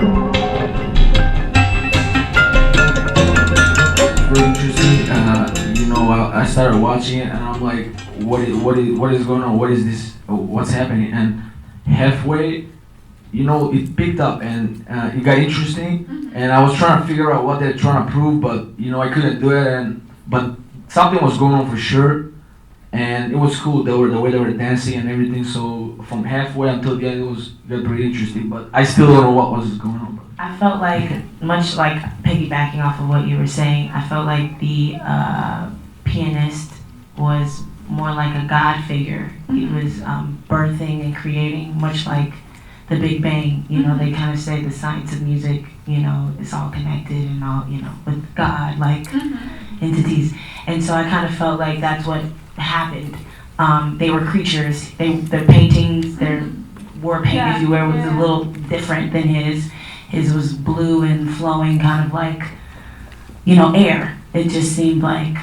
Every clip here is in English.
Very interesting. I started watching it and I'm like, what is going on? What is this? What's happening? And halfway, it picked up and it got interesting. And I was trying to figure out what they're trying to prove, but I couldn't do it. But something was going on for sure, and it was cool. The way they were dancing and everything. So from halfway until the end, it got pretty interesting. But I still don't know what was going on. I felt like, much like piggybacking off of what you were saying, I felt like the pianist was more like a God figure. He was birthing and creating, much like the Big Bang. They kind of say the science of music, it's all connected and all, with God, like entities. And so I kind of felt like that's what happened. They were creatures. Their paintings, their war paint, if you will, was a little different than his. His was blue and flowing, kind of like, air. It just seemed like,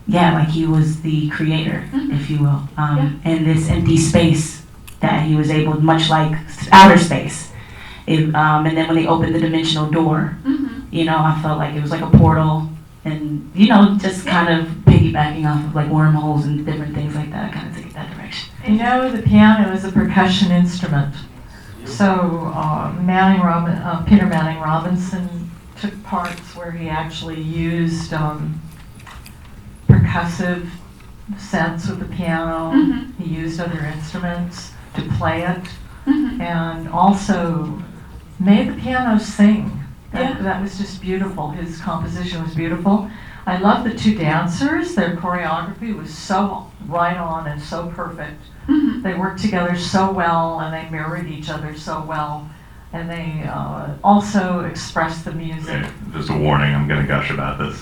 like he was the creator, if you will. And this empty space that he was able, much like outer space. And then when they opened the dimensional door, I felt like it was like a portal. And, just kind of piggybacking off of like wormholes and different things like that. I kind of took it that direction. The piano is a percussion instrument. So Peter Manning Robinson took parts where he actually used percussive sets with the piano. He used other instruments to play it, and also made the piano sing. That was just beautiful. His composition was beautiful. I love the two dancers. Their choreography was so right on and so perfect. They worked together so well, and they mirrored each other so well, and they also expressed the music. Just a warning, I'm going to gush about this.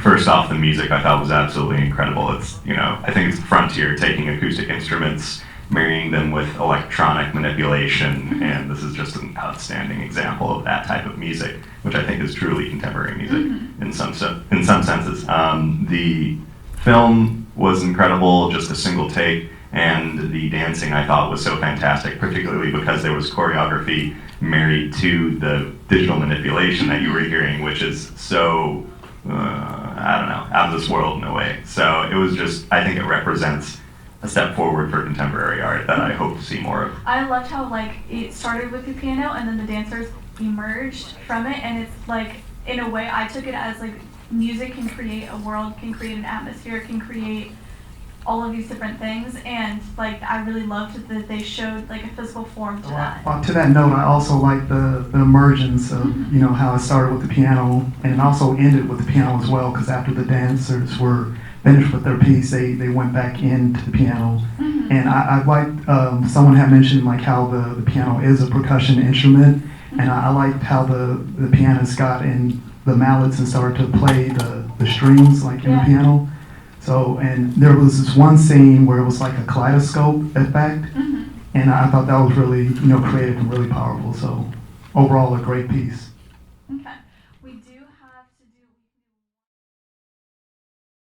First off, the music I thought was absolutely incredible. It's, I think it's the frontier, taking acoustic instruments, marrying them with electronic manipulation, and this is just an outstanding example of that type of music, which I think is truly contemporary music in some senses. The film was incredible, just a single take. And the dancing I thought was so fantastic, particularly because there was choreography married to the digital manipulation that you were hearing, which is so, out of this world in a way. So it was just, I think it represents a step forward for contemporary art that I hope to see more of. I loved how it started with the piano and then the dancers emerged from it, and it's like, in a way, I took it as like music can create a world, can create an atmosphere, can create all of these different things, and like I really loved that they showed like a physical form to that. To that note, I also like the emergence of how it started with the piano and it also ended with the piano as well, because after the dancers were finished with their piece, they went back into the piano. And I liked someone had mentioned like how the piano is a percussion instrument, and I liked how the pianist got in the mallets and started to play the strings like in the piano. So, and there was this one scene where it was like a kaleidoscope effect, and I thought that was really, creative and really powerful. So, overall, a great piece. Okay.